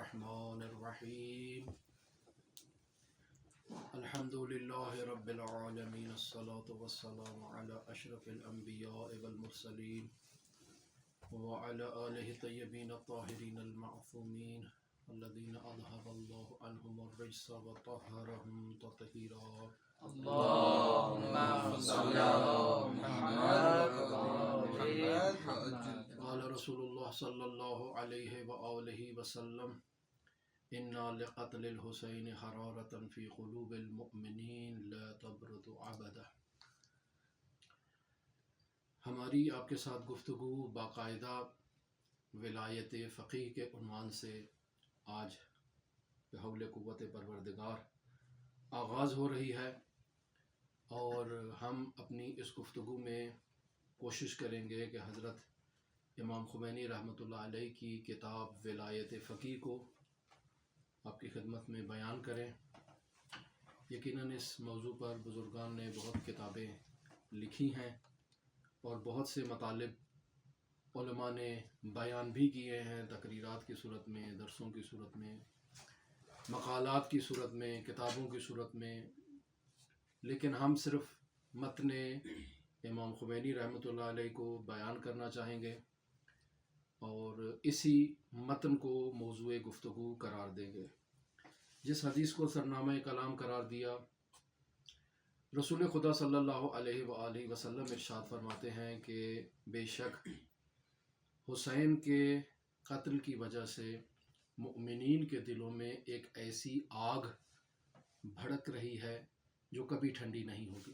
الرحمن الرحیم الحمد للہ رب العالمین الصلاة والسلام علی اشرف الانبیاء والمرسلین وعلی آلہ الطیبین الطاہرین المعصومین الذین اذہب اللہ عنہم الرجس وطہرہم تطہیرا اللهم صل على محمد قال رسول اللہ صلی اللہ علیہ وآلہ وسلم انا لقتل الحسین حرارتا فی قلوب المؤمنین لا تبرد ابدا۔ ہماری آپ کے ساتھ گفتگو باقاعدہ ولایت فقیہ کے عنوان سے آج بحول قوت پروردگار آغاز ہو رہی ہے، اور ہم اپنی اس گفتگو میں کوشش کریں گے کہ حضرت امام خمینی رحمۃ اللہ علیہ کی کتاب ولایت فقیہ کو آپ کی خدمت میں بیان کریں۔ یقیناً اس موضوع پر بزرگان نے بہت کتابیں لکھی ہیں اور بہت سے مطالب علماء نے بیان بھی کیے ہیں، تقریرات کی صورت میں، درسوں کی صورت میں، مقالات کی صورت میں، کتابوں کی صورت میں، لیکن ہم صرف متن امام خمینی رحمۃ اللہ علیہ کو بیان کرنا چاہیں گے اور اسی متن کو موضوع گفتگو قرار دیں گے۔ جس حدیث کو سرنامہ کلام قرار دیا، رسول خدا صلی اللہ علیہ وآلہ وسلم ارشاد فرماتے ہیں کہ بے شک حسین کے قتل کی وجہ سے مؤمنین کے دلوں میں ایک ایسی آگ بھڑک رہی ہے جو کبھی ٹھنڈی نہیں ہوگی۔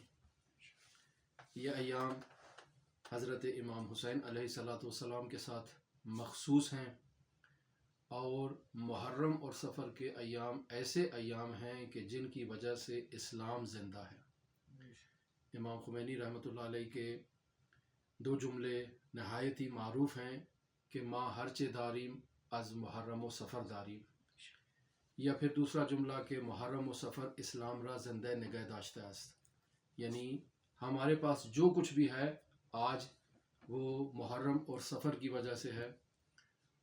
یہ ایام حضرت امام حسین علیہ الصلاۃ والسلام کے ساتھ مخصوص ہیں، اور محرم اور سفر کے ایام ایسے ایام ہیں کہ جن کی وجہ سے اسلام زندہ ہے۔ امام خمینی رحمۃ اللہ علیہ کے دو جملے نہایت ہی معروف ہیں کہ ما ہرچے داریم از محرم و سفر داریم، یا پھر دوسرا جملہ کہ محرم و سفر اسلام را زندہ نگہ داشتہ است، یعنی ہمارے پاس جو کچھ بھی ہے آج وہ محرم اور سفر کی وجہ سے ہے،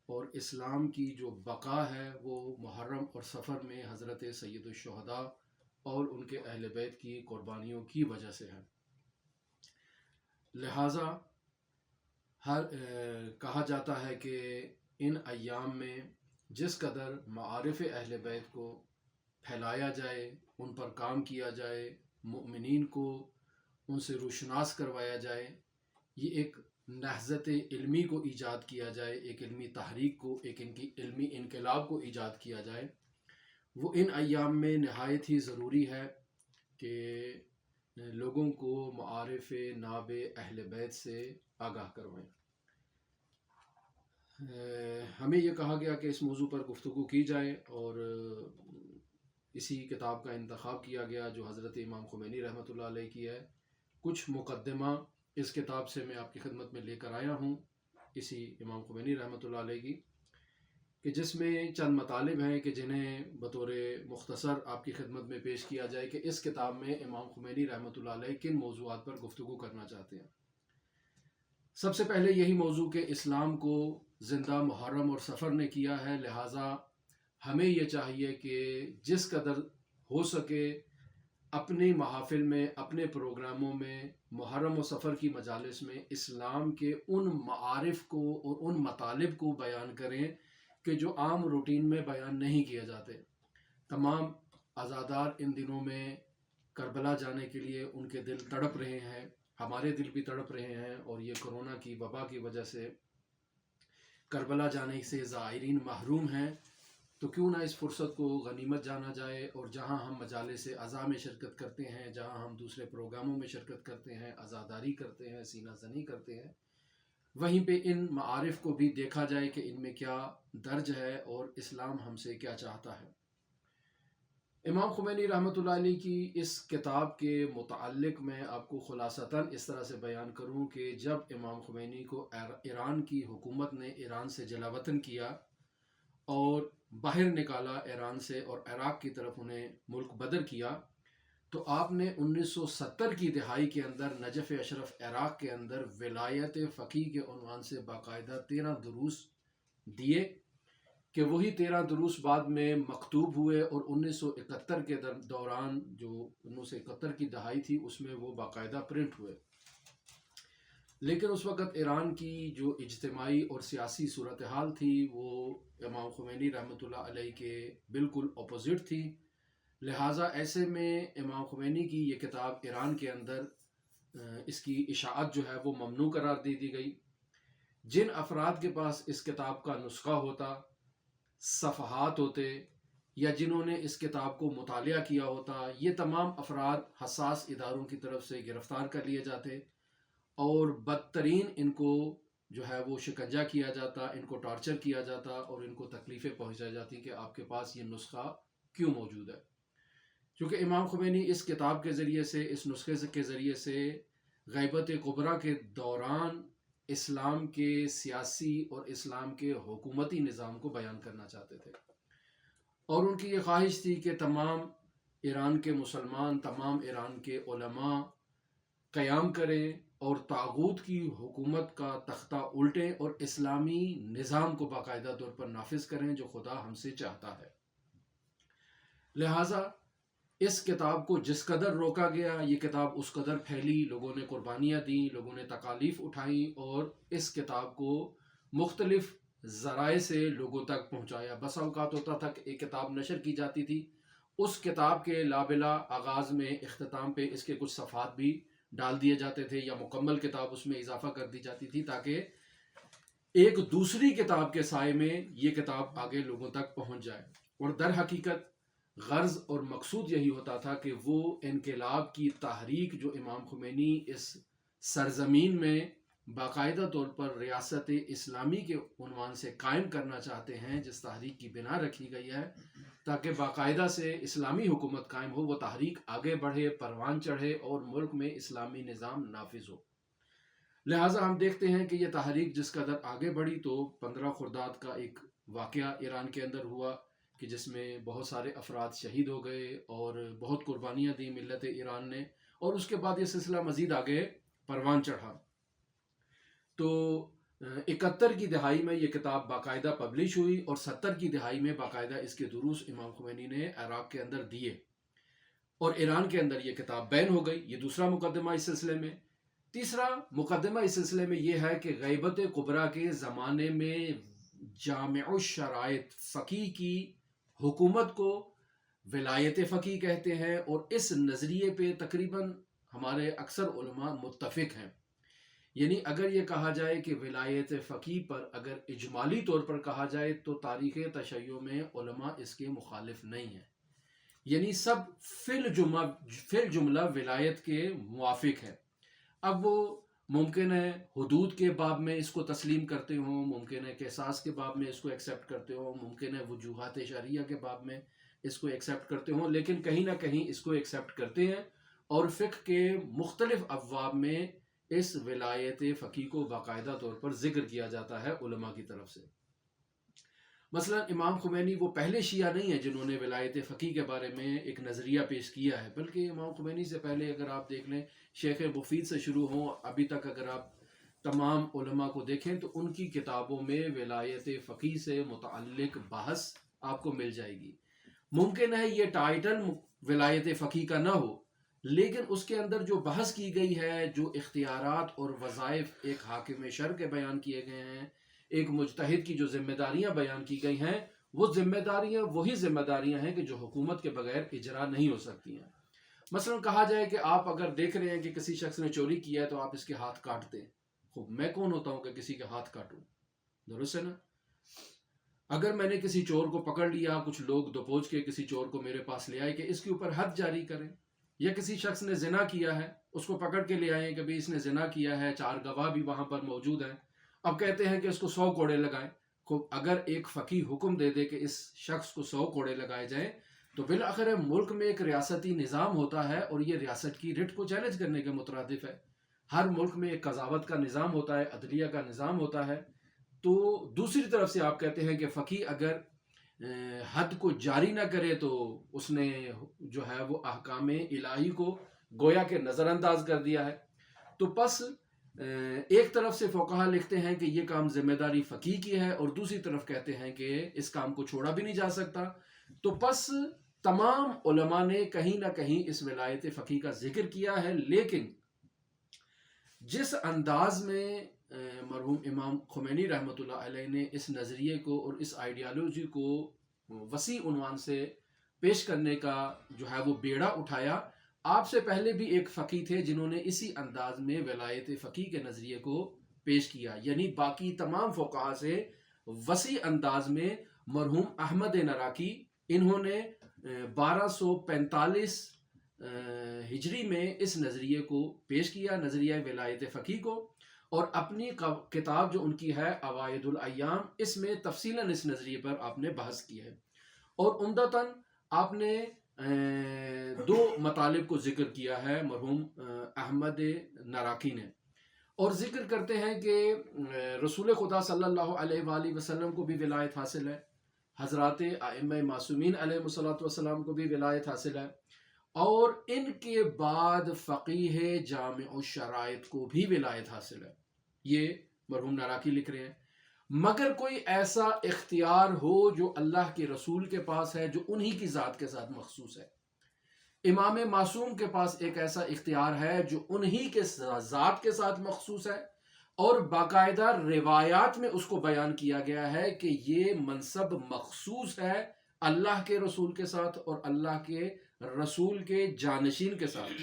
اور اسلام کی جو بقا ہے وہ محرم اور سفر میں حضرت سید الشہداء اور ان کے اہل بیت کی قربانیوں کی وجہ سے ہے۔ لہٰذا کہا جاتا ہے کہ ان ایام میں جس قدر معارف اہل بیت کو پھیلایا جائے، ان پر کام کیا جائے، مؤمنین کو ان سے روشناس کروایا جائے، یہ ایک نہضت علمی کو ایجاد کیا جائے، ایک علمی تحریک کو، ایک ان کی علمی انقلاب کو ایجاد کیا جائے، وہ ان ایام میں نہایت ہی ضروری ہے کہ لوگوں کو معارف ناب اہل بیت سے آگاہ کروائیں۔ ہمیں یہ کہا گیا کہ اس موضوع پر گفتگو کی جائے، اور اسی کتاب کا انتخاب کیا گیا جو حضرت امام خمینی رحمۃ اللہ علیہ کی ہے۔ کچھ مقدمہ اس کتاب سے میں آپ کی خدمت میں لے کر آیا ہوں، اسی امام خمینی رحمۃ اللہ علیہ کی، کہ جس میں چند مطالب ہیں کہ جنہیں بطور مختصر آپ کی خدمت میں پیش کیا جائے کہ اس کتاب میں امام خمینی رحمۃ اللہ علیہ کن موضوعات پر گفتگو کرنا چاہتے ہیں۔ سب سے پہلے یہی موضوع کہ اسلام کو زندہ محرم اور سفر نے کیا ہے، لہٰذا ہمیں یہ چاہیے کہ جس قدر ہو سکے اپنے محافل میں، اپنے پروگراموں میں، محرم و سفر کی مجالس میں اسلام کے ان معارف کو اور ان مطالب کو بیان کریں کہ جو عام روٹین میں بیان نہیں کیے جاتے۔ تمام عزادار ان دنوں میں کربلا جانے کے لیے ان کے دل تڑپ رہے ہیں، ہمارے دل بھی تڑپ رہے ہیں، اور یہ کرونا کی وبا کی وجہ سے کربلا جانے سے زائرین محروم ہیں، تو کیوں نہ اس فرصت کو غنیمت جانا جائے، اور جہاں ہم مجالس عزا میں شرکت کرتے ہیں، جہاں ہم دوسرے پروگراموں میں شرکت کرتے ہیں، عزاداری کرتے ہیں، سینہ زنی کرتے ہیں، وہیں پہ ان معارف کو بھی دیکھا جائے کہ ان میں کیا درج ہے اور اسلام ہم سے کیا چاہتا ہے۔ امام خمینی رحمۃ اللہ علیہ کی اس کتاب کے متعلق میں آپ کو خلاصتاً اس طرح سے بیان کروں کہ جب امام خمینی کو ایران کی حکومت نے ایران سے جلا وطن کیا اور باہر نکالا ایران سے، اور عراق کی طرف انہیں ملک بدر کیا، تو آپ نے 1970 کی دہائی کے اندر نجف اشرف عراق کے اندر ولایت فقیہ کے عنوان سے باقاعدہ 13 دروس دیے کہ وہی 13 دروس بعد میں مکتوب ہوئے اور 1971 کے دوران، جو 1971 کی دہائی تھی، اس میں وہ باقاعدہ پرنٹ ہوئے. لیکن اس وقت ایران کی جو اجتماعی اور سیاسی صورتحال تھی وہ امام خمینی رحمۃ اللہ علیہ کے بالکل اپوزٹ تھی. لہٰذا ایسے میں امام خمینی کی یہ کتاب ایران کے اندر اس کی اشاعت جو ہے وہ ممنوع قرار دے دی گئی. جن افراد کے پاس اس کتاب کا نسخہ ہوتا، صفحات ہوتے، یا جنہوں نے اس کتاب کو مطالعہ کیا ہوتا، یہ تمام افراد حساس اداروں کی طرف سے گرفتار کر لیے جاتے اور بدترین ان کو جو ہے وہ شکنجہ کیا جاتا، ان کو ٹارچر کیا جاتا اور ان کو تکلیفیں پہنچائی جاتی کہ آپ کے پاس یہ نسخہ کیوں موجود ہے. چونکہ امام خمینی اس کتاب کے ذریعے سے، اس نسخے کے ذریعے سے غیبت کبریٰ کے دوران اسلام کے سیاسی اور اسلام کے حکومتی نظام کو بیان کرنا چاہتے تھے، اور ان کی یہ خواہش تھی کہ تمام ایران کے مسلمان، تمام ایران کے علماء قیام کریں اور طاغوت کی حکومت کا تختہ الٹیں اور اسلامی نظام کو باقاعدہ طور پر نافذ کریں جو خدا ہم سے چاہتا ہے. لہٰذا اس کتاب کو جس قدر روکا گیا، یہ کتاب اس قدر پھیلی، لوگوں نے قربانیاں دیں، لوگوں نے تکالیف اٹھائیں اور اس کتاب کو مختلف ذرائع سے لوگوں تک پہنچایا. بسا اوقات ہوتا تھا کہ ایک کتاب نشر کی جاتی تھی، اس کتاب کے لابلا آغاز میں، اختتام پہ اس کے کچھ صفحات بھی ڈال دیے جاتے تھے یا مکمل کتاب اس میں اضافہ کر دی جاتی تھی تاکہ ایک دوسری کتاب کے سائے میں یہ کتاب آگے لوگوں تک پہنچ جائے. اور در حقیقت غرض اور مقصود یہی ہوتا تھا کہ وہ انقلاب کی تحریک جو امام خمینی اس سرزمین میں باقاعدہ طور پر ریاست اسلامی کے عنوان سے قائم کرنا چاہتے ہیں، جس تحریک کی بنا رکھی گئی ہے تاکہ باقاعدہ سے اسلامی حکومت قائم ہو، وہ تحریک آگے بڑھے، پروان چڑھے اور ملک میں اسلامی نظام نافذ ہو. لہٰذا ہم دیکھتے ہیں کہ یہ تحریک جس قدر آگے بڑھی تو 15 خرداد کا ایک واقعہ ایران کے اندر ہوا کہ جس میں بہت سارے افراد شہید ہو گئے اور بہت قربانیاں دی ملت ایران نے، اور اس کے بعد یہ سلسلہ مزید آگے پروان چڑھا. تو 71 کی دہائی میں یہ کتاب باقاعدہ پبلش ہوئی اور 70 کی دہائی میں باقاعدہ اس کے دروس امام خمینی نے عراق کے اندر دیے اور ایران کے اندر یہ کتاب بین ہو گئی. یہ دوسرا مقدمہ اس سلسلے میں. تیسرا مقدمہ اس سلسلے میں یہ ہے کہ غیبت کبریٰ کے زمانے میں جامع الشرائط فقی کی حکومت کو ولایت فقی کہتے ہیں، اور اس نظریے پہ تقریباً ہمارے اکثر علماء متفق ہیں. یعنی اگر یہ کہا جائے کہ ولایت فقی پر اگر اجمالی طور پر کہا جائے تو تاریخ تشیع میں علماء اس کے مخالف نہیں ہیں، یعنی سب فی الجملہ ولایت کے موافق ہیں. اب وہ ممکن ہے حدود کے باب میں اس کو تسلیم کرتے ہوں، ممکن ہے قصاص کے باب میں اس کو ایکسیپٹ کرتے ہوں، ممکن ہے وجوہات شرعیہ کے باب میں اس کو ایکسیپٹ کرتے ہوں، لیکن کہیں نہ کہیں اس کو ایکسیپٹ کرتے ہیں. اور فقہ کے مختلف ابواب میں اس ولایت فقی کو باقاعدہ طور پر ذکر کیا جاتا ہے علماء کی طرف سے. مثلا امام خمینی وہ پہلے شیعہ نہیں ہیں جنہوں نے ولایت فقی کے بارے میں ایک نظریہ پیش کیا ہے، بلکہ امام خمینی سے پہلے اگر آپ دیکھ لیں شیخ مفید سے شروع ہوں، ابھی تک اگر آپ تمام علماء کو دیکھیں تو ان کی کتابوں میں ولایت فقی سے متعلق بحث آپ کو مل جائے گی. ممکن ہے یہ ٹائٹل ولایت فقی کا نہ ہو، لیکن اس کے اندر جو بحث کی گئی ہے، جو اختیارات اور وظائف ایک حاکم شرع کے بیان کیے گئے ہیں، ایک مجتہد کی جو ذمہ داریاں بیان کی گئی ہیں، وہ ذمہ داریاں وہی ذمہ داریاں ہیں کہ جو حکومت کے بغیر اجرا نہیں ہو سکتی ہیں. مثلا کہا جائے کہ آپ اگر دیکھ رہے ہیں کہ کسی شخص نے چوری کیا ہے تو آپ اس کے ہاتھ کاٹتے ہیں. خوب میں کون ہوتا ہوں کہ کسی کے ہاتھ کاٹوں؟ درست ہے نا؟ اگر میں نے کسی چور کو پکڑ لیا، کچھ لوگ دبوچ کے کسی چور کو میرے پاس لے آئے کہ اس کے اوپر حد جاری کریں، یا کسی شخص نے زنا کیا ہے اس کو پکڑ کے لے آئے کہ بھئی اس نے زنا کیا ہے، 4 گواہ بھی وہاں پر موجود ہیں، اب کہتے ہیں کہ اس کو 100 کوڑے لگائیں. خوب اگر ایک فقی حکم دے دے کہ اس شخص کو 100 کوڑے لگائے جائیں تو بالآخر ملک میں ایک ریاستی نظام ہوتا ہے اور یہ ریاست کی رٹ کو چیلنج کرنے کے مترادف ہے. ہر ملک میں ایک قضاوت کا نظام ہوتا ہے، عدلیہ کا نظام ہوتا ہے. تو دوسری طرف سے آپ کہتے ہیں کہ فقی اگر حد کو جاری نہ کرے تو اس نے جو ہے وہ احکام الہی کو گویا کہ نظر انداز کر دیا ہے. تو پس ایک طرف سے فقہا لکھتے ہیں کہ یہ کام ذمہ داری فقیہ کی ہے، اور دوسری طرف کہتے ہیں کہ اس کام کو چھوڑا بھی نہیں جا سکتا. تو پس تمام علماء نے کہیں نہ کہیں اس ولایت فقیہ کا ذکر کیا ہے، لیکن جس انداز میں مرحوم امام خمینی رحمۃ اللہ علیہ نے اس نظریے کو اور اس آئیڈیالوجی کو وسیع عنوان سے پیش کرنے کا جو ہے وہ بیڑا اٹھایا، آپ سے پہلے بھی ایک فقیہ تھے جنہوں نے اسی انداز میں ولایت فقیہ کے نظریے کو پیش کیا، یعنی باقی تمام فقہا سے وسیع انداز میں مرحوم احمد نراقی، انہوں نے 1245 ہجری میں اس نظریے کو پیش کیا، نظریہ ولایت فقیہ کو، اور اپنی کتاب جو ان کی ہے عوائد الایام، اس میں تفصیلاً اس نظریے پر آپ نے بحث کی ہے، اور عمدتاً آپ نے 2 مطالب کو ذکر کیا ہے مرحوم احمد نراقی نے، اور ذکر کرتے ہیں کہ رسول خدا صلی اللہ علیہ وآلہ وسلم کو بھی ولایت حاصل ہے، حضرات ائمہ معصومین علیہ الصلوۃ والسلام کو بھی ولایت حاصل ہے، اور ان کے بعد فقیہ جامع الشرائط کو بھی ولایت حاصل ہے. یہ مرحوم نراقی لکھ رہے ہیں. مگر کوئی ایسا اختیار ہو جو اللہ کے رسول کے پاس ہے، جو انہی کی ذات کے ساتھ مخصوص ہے. امام معصوم کے پاس ایک ایسا اختیار ہے جو انہی کے ذات کے ساتھ مخصوص ہے، اور باقاعدہ روایات میں اس کو بیان کیا گیا ہے کہ یہ منصب مخصوص ہے اللہ کے رسول کے ساتھ اور اللہ کے رسول کے جانشین کے ساتھ.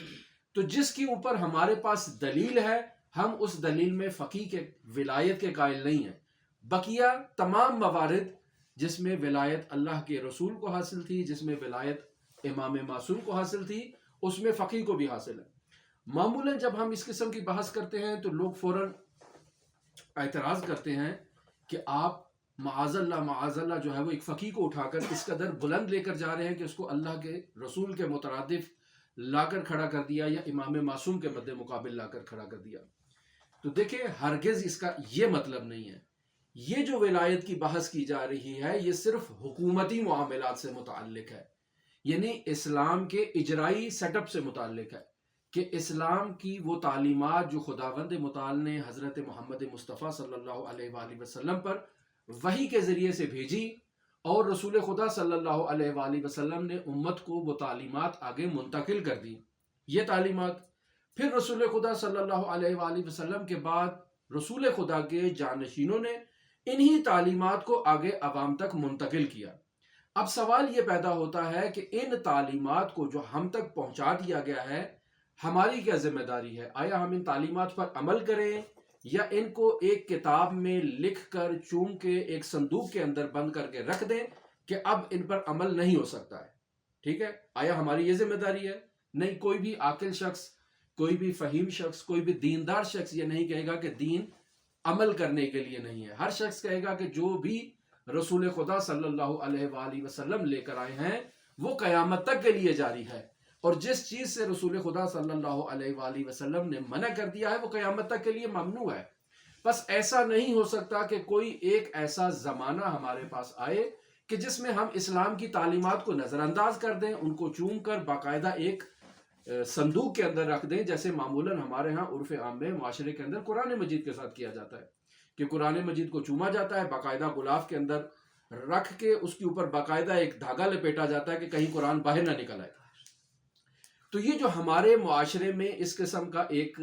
تو جس کے اوپر ہمارے پاس دلیل ہے، ہم اس دلیل میں فقیہ کے ولایت کے قائل نہیں ہیں. بقیہ تمام موارد جس میں ولایت اللہ کے رسول کو حاصل تھی، جس میں ولایت امام معصوم کو حاصل تھی، اس میں فقیہ کو بھی حاصل ہے. معمولاً جب ہم اس قسم کی بحث کرتے ہیں تو لوگ فوراً اعتراض کرتے ہیں کہ آپ معاذ اللہ جو ہے وہ ایک فقیہ کو اٹھا کر اس قدر بلند لے کر جا رہے ہیں کہ اس کو اللہ کے رسول کے مترادف لا کر کھڑا کر دیا، یا امام معصوم کے مد مقابل لا کر کھڑا کر دیا. تو دیکھیں، ہرگز اس کا یہ مطلب نہیں ہے. یہ جو ولایت کی بحث کی جا رہی ہے یہ صرف حکومتی معاملات سے متعلق ہے، یعنی اسلام کے اجرائی سیٹ اپ سے متعلق ہے، کہ اسلام کی وہ تعلیمات جو خداوند متعال نے حضرت محمد مصطفیٰ صلی اللہ علیہ وآلہ وسلم پر وحی کے ذریعے سے بھیجی، اور رسول خدا صلی اللہ علیہ وآلہ وسلم نے امت کو وہ تعلیمات آگے منتقل کر دی. یہ تعلیمات پھر رسول خدا صلی اللہ علیہ وآلہ وسلم کے بعد رسول خدا کے جانشینوں نے انہی تعلیمات کو آگے عوام تک منتقل کیا. اب سوال یہ پیدا ہوتا ہے کہ ان تعلیمات کو جو ہم تک پہنچا دیا گیا ہے، ہماری کیا ذمہ داری ہے؟ آیا ہم ان تعلیمات پر عمل کریں، یا ان کو ایک کتاب میں لکھ کر چوم کے ایک صندوق کے اندر بند کر کے رکھ دیں کہ اب ان پر عمل نہیں ہو سکتا ہے؟ ٹھیک ہے، آیا ہماری یہ ذمہ داری ہے؟ نہیں. کوئی بھی عاقل شخص، کوئی بھی فہیم شخص، کوئی بھی دیندار شخص یہ نہیں کہے گا کہ دین عمل کرنے کے لیے نہیں ہے. ہر شخص کہے گا کہ جو بھی رسول خدا صلی اللہ علیہ وآلہ وسلم لے کر آئے ہیں وہ قیامت تک کے لیے جاری ہے، اور جس چیز سے رسول خدا صلی اللہ علیہ وآلہ وسلم نے منع کر دیا ہے وہ قیامت تک کے لیے ممنوع ہے. بس ایسا نہیں ہو سکتا کہ کوئی ایک ایسا زمانہ ہمارے پاس آئے کہ جس میں ہم اسلام کی تعلیمات کو نظر انداز کر دیں، ان کو چوم کر باقاعدہ ایک صندوق کے اندر رکھ دیں، جیسے معمولاً ہمارے ہاں عرف عام میں معاشرے کے اندر قرآن مجید کے ساتھ کیا جاتا ہے کہ قرآن مجید کو چوما جاتا ہے، باقاعدہ غلاف کے اندر رکھ کے اس کے اوپر باقاعدہ ایک دھاگا لپیٹا جاتا ہے کہ کہیں قرآن باہر نہ نکل آئے. تو یہ جو ہمارے معاشرے میں اس قسم کا ایک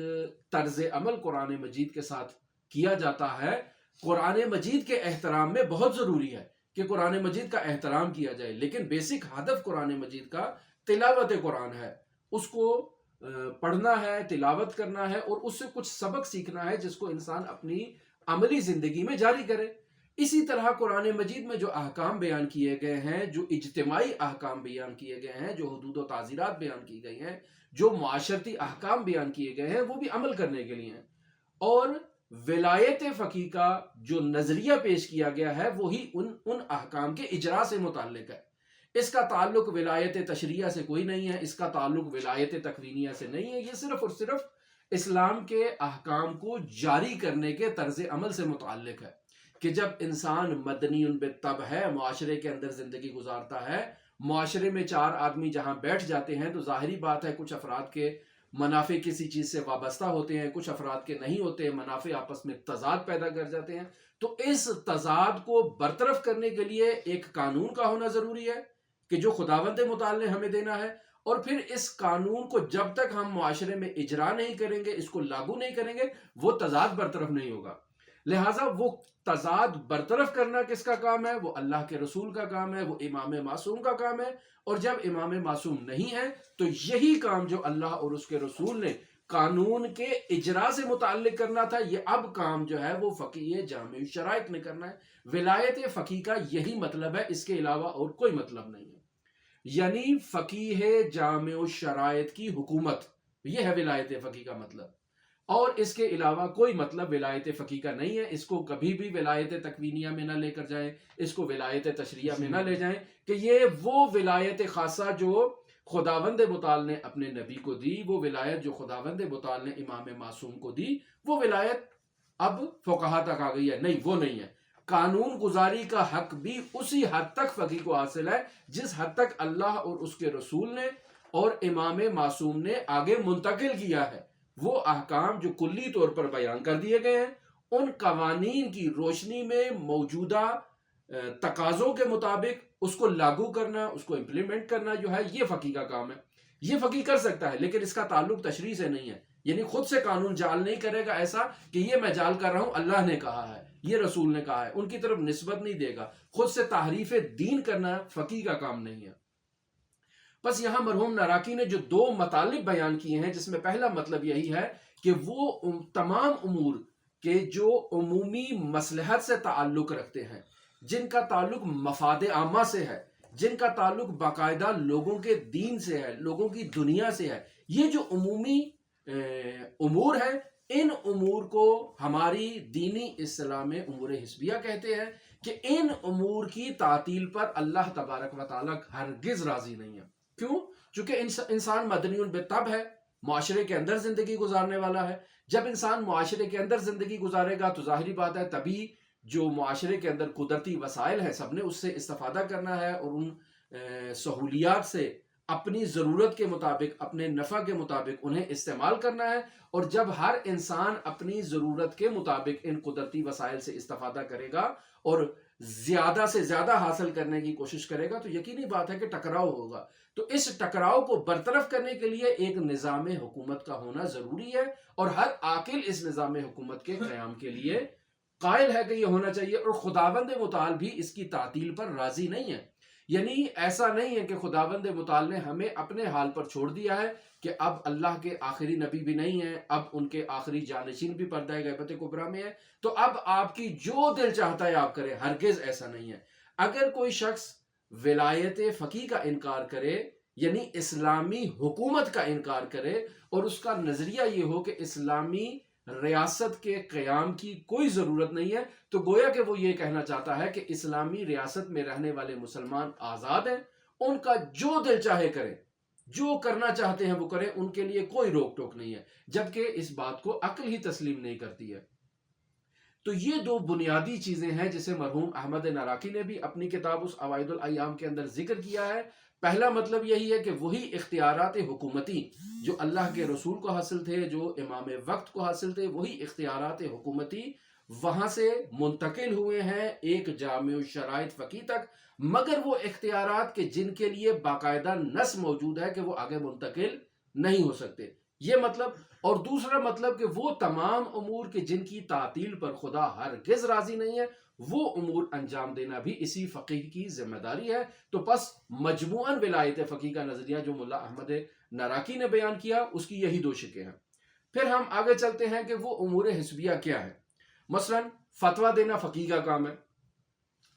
طرز عمل قرآن مجید کے ساتھ کیا جاتا ہے، قرآن مجید کے احترام میں بہت ضروری ہے کہ قرآن مجید کا احترام کیا جائے، لیکن بیسک ہدف قرآن مجید کا تلاوت قرآن ہے، اس کو پڑھنا ہے، تلاوت کرنا ہے، اور اس سے کچھ سبق سیکھنا ہے جس کو انسان اپنی عملی زندگی میں جاری کرے. اسی طرح قرآن مجید میں جو احکام بیان کیے گئے ہیں، جو اجتماعی احکام بیان کیے گئے ہیں، جو حدود و تعزیرات بیان کی گئی ہیں، جو معاشرتی احکام بیان کیے گئے ہیں، وہ بھی عمل کرنے کے لیے ہیں. اور ولایت فقیہ کا جو نظریہ پیش کیا گیا ہے وہی ان احکام کے اجرا سے متعلق ہے. اس کا تعلق ولایت تشریعہ سے کوئی نہیں ہے، اس کا تعلق ولایت تکوینیہ سے نہیں ہے. یہ صرف اور صرف اسلام کے احکام کو جاری کرنے کے طرز عمل سے متعلق ہے کہ جب انسان مدنی بالطبع ہے، معاشرے کے اندر زندگی گزارتا ہے، معاشرے میں 4 آدمی جہاں بیٹھ جاتے ہیں تو ظاہری بات ہے کچھ افراد کے منافع کسی چیز سے وابستہ ہوتے ہیں، کچھ افراد کے نہیں ہوتے ہیں، منافع آپس میں تضاد پیدا کر جاتے ہیں، تو اس تضاد کو برطرف کرنے کے لیے ایک قانون کا ہونا ضروری ہے کہ جو خداوند متعال نے ہمیں دینا ہے، اور پھر اس قانون کو جب تک ہم معاشرے میں اجرا نہیں کریں گے، اس کو لاگو نہیں کریں گے، وہ تضاد برطرف نہیں ہوگا۔ لہٰذا وہ تضاد برطرف کرنا کس کا کام ہے؟ وہ اللہ کے رسول کا کام ہے، وہ امام معصوم کا کام ہے، اور جب امام معصوم نہیں ہے تو یہی کام جو اللہ اور اس کے رسول نے قانون کے اجرا سے متعلق کرنا تھا، یہ اب کام جو ہے وہ فقیہ جامع الشرائط نے کرنا ہے۔ ولایت فقیہ کا یہی مطلب ہے، اس کے علاوہ اور کوئی مطلب نہیں ہے، یعنی فقیہ جامع الشرائط کی حکومت، یہ ہے ولایت فقیہ کا مطلب، اور اس کے علاوہ کوئی مطلب ولایت فقیہ کا نہیں ہے۔ اس کو کبھی بھی ولایت تکوینیہ میں نہ لے کر جائیں، اس کو ولایت تشریعہ میں نہ لے جائیں کہ یہ وہ ولایت خاصہ جو خداوند متعال نے اپنے نبی کو دی، وہ ولایت جو خداوند متعال نے امام معصوم کو دی، وہ ولایت اب فقہا تک آ گئی ہے۔ نہیں، وہ نہیں ہے۔ قانون گزاری کا حق بھی اسی حد تک فقیہ کو حاصل ہے جس حد تک اللہ اور اس کے رسول نے اور امام معصوم نے آگے منتقل کیا ہے۔ وہ احکام جو کلی طور پر بیان کر دیے گئے ہیں، ان قوانین کی روشنی میں موجودہ تقاضوں کے مطابق اس کو لاگو کرنا، اس کو امپلیمنٹ کرنا جو ہے، یہ فقیہ کا کام ہے۔ یہ فقیہ کر سکتا ہے، لیکن اس کا تعلق تشریع سے نہیں ہے، یعنی خود سے قانون جعل نہیں کرے گا ایسا کہ یہ میں جعل کر رہا ہوں، اللہ نے کہا ہے، یہ رسول نے کہا ہے، ان کی طرف نسبت نہیں دے گا۔ خود سے تحریف دین کرنا فقیہ کا کام نہیں ہے۔ بس یہاں مرحوم ناراقی نے جو دو مطالب بیان کیے ہیں، جس میں پہلا مطلب یہی ہے کہ وہ تمام امور کے جو عمومی مصلحت سے تعلق رکھتے ہیں، جن کا تعلق مفاد عامہ سے ہے، جن کا تعلق باقاعدہ لوگوں کے دین سے ہے، لوگوں کی دنیا سے ہے، یہ جو عمومی امور ہیں، ان امور کو ہماری دینی اصطلاح میں امور حسبیہ کہتے ہیں کہ ان امور کی تعطیل پر اللہ تبارک و تعالیٰ ہرگز راضی نہیں ہے۔ کیوں؟ چونکہ انسان مدنی بالطبع ہے، معاشرے کے اندر زندگی گزارنے والا ہے۔ جب انسان معاشرے کے اندر زندگی گزارے گا تو ظاہری بات ہے تبھی جو معاشرے کے اندر قدرتی وسائل ہیں، سب نے اس سے استفادہ کرنا ہے اور ان سہولیات سے اپنی ضرورت کے مطابق، اپنے نفع کے مطابق انہیں استعمال کرنا ہے، اور جب ہر انسان اپنی ضرورت کے مطابق ان قدرتی وسائل سے استفادہ کرے گا اور زیادہ سے زیادہ حاصل کرنے کی کوشش کرے گا تو یقینی بات ہے کہ ٹکراؤ ہوگا۔ تو اس ٹکراؤ کو برطرف کرنے کے لیے ایک نظام حکومت کا ہونا ضروری ہے، اور ہر عاقل اس نظام حکومت کے قیام کے لیے قائل ہے کہ یہ ہونا چاہیے، اور خداوند متعال بھی اس کی تعطیل پر راضی نہیں ہے۔ یعنی ایسا نہیں ہے کہ خداوند متعال نے ہمیں اپنے حال پر چھوڑ دیا ہے کہ اب اللہ کے آخری نبی بھی نہیں ہیں، اب ان کے آخری جانشین بھی پردہ غیبت کبریٰ میں ہے، تو اب آپ کی جو دل چاہتا ہے آپ کریں۔ ہرگز ایسا نہیں ہے۔ اگر کوئی شخص ولایت فقیہ کا انکار کرے، یعنی اسلامی حکومت کا انکار کرے، اور اس کا نظریہ یہ ہو کہ اسلامی ریاست کے قیام کی کوئی ضرورت نہیں ہے، تو گویا کہ وہ یہ کہنا چاہتا ہے کہ اسلامی ریاست میں رہنے والے مسلمان آزاد ہیں، ان کا جو دل چاہے کریں، جو کرنا چاہتے ہیں وہ کریں، ان کے لیے کوئی روک ٹوک نہیں ہے، جبکہ اس بات کو عقل ہی تسلیم نہیں کرتی ہے۔ تو یہ دو بنیادی چیزیں ہیں جسے مرحوم احمد ناراقی نے بھی اپنی کتاب اس اوائد الایام کے اندر ذکر کیا ہے۔ پہلا مطلب یہی ہے کہ وہی اختیارات حکومتی جو اللہ کے رسول کو حاصل تھے، جو امام وقت کو حاصل تھے، وہی اختیارات حکومتی وہاں سے منتقل ہوئے ہیں ایک جامع الشرائط فقیہ تک، مگر وہ اختیارات کے جن کے لیے باقاعدہ نص موجود ہے کہ وہ آگے منتقل نہیں ہو سکتے، یہ مطلب۔ اور دوسرا مطلب کہ وہ تمام امور کے جن کی تعطیل پر خدا ہرگز راضی نہیں ہے، وہ امور انجام دینا بھی اسی فقیہ کی ذمہ داری ہے۔ تو پس مجموعاً ولایت فقیہ کا نظریہ جو ملا احمد ناراقی نے بیان کیا، اس کی یہی دو شکیں ہیں۔ پھر ہم آگے چلتے ہیں کہ وہ امور حسبیہ کیا ہے۔ مثلا فتویٰ دینا فقیہ کا کام ہے،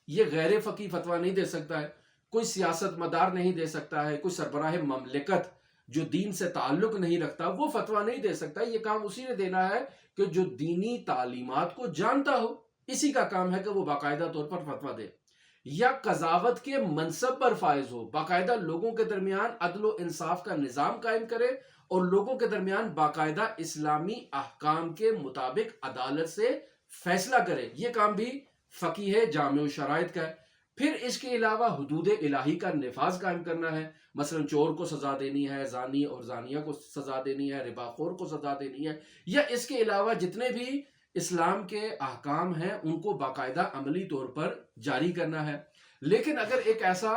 یہ غیر فقیہ فتویٰ نہیں دے سکتا ہے، کوئی سیاست مدار نہیں دے سکتا ہے، کوئی سربراہ مملکت جو دین سے تعلق نہیں رکھتا وہ فتویٰ نہیں دے سکتا۔ یہ کام اسی نے دینا ہے کہ جو دینی تعلیمات کو جانتا ہو، اسی کا کام ہے کہ وہ باقاعدہ طور پر فتویٰ دے، یا قضاوت کے منصب پر فائز ہو، باقاعدہ لوگوں کے درمیان عدل و انصاف کا نظام قائم کرے اور لوگوں کے درمیان باقاعدہ اسلامی احکام کے مطابق عدالت سے فیصلہ کرے۔ یہ کام بھی فقیہ جامع الشرائط کا ہے۔ پھر اس کے علاوہ حدود الہی کا نفاذ قائم کرنا ہے، مثلا چور کو سزا دینی ہے، زانی اور زانیہ کو سزا دینی ہے، ربا خور کو سزا دینی ہے، یا اس کے علاوہ جتنے بھی اسلام کے احکام ہیں ان کو باقاعدہ عملی طور پر جاری کرنا ہے۔ لیکن اگر ایک ایسا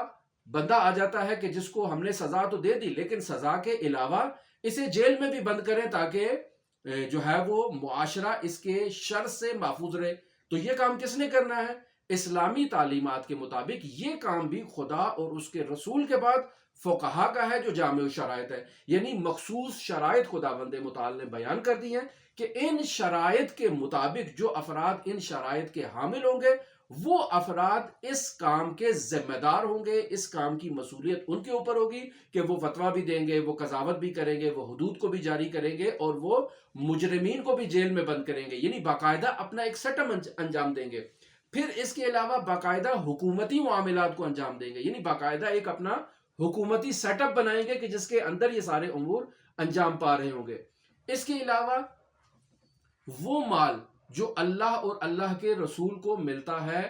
بندہ آ جاتا ہے کہ جس کو ہم نے سزا تو دے دی لیکن سزا کے علاوہ اسے جیل میں بھی بند کریں تاکہ جو ہے وہ معاشرہ اس کے شر سے محفوظ رہے، تو یہ کام کس نے کرنا ہے؟ اسلامی تعلیمات کے مطابق یہ کام بھی خدا اور اس کے رسول کے بعد فقہا کا ہے جو جامع شرائط ہے، یعنی مخصوص شرائط خداوند متعال نے بیان کر دی ہیں کہ ان شرائط کے مطابق جو افراد ان شرائط کے حامل ہوں گے وہ افراد اس کام کے ذمہ دار ہوں گے، اس کام کی مسئولیت ان کے اوپر ہوگی کہ وہ فتویٰ بھی دیں گے، وہ قضاوت بھی کریں گے، وہ حدود کو بھی جاری کریں گے اور وہ مجرمین کو بھی جیل میں بند کریں گے، یعنی باقاعدہ اپنا ایک سیٹ اپ انجام دیں گے۔ پھر اس کے علاوہ باقاعدہ حکومتی معاملات کو انجام دیں گے، یعنی باقاعدہ ایک اپنا حکومتی سیٹ اپ بنائیں گے کہ جس کے اندر یہ سارے امور انجام پا رہے ہوں گے۔ اس کے علاوہ وہ مال جو اللہ اور اللہ کے رسول کو ملتا ہے،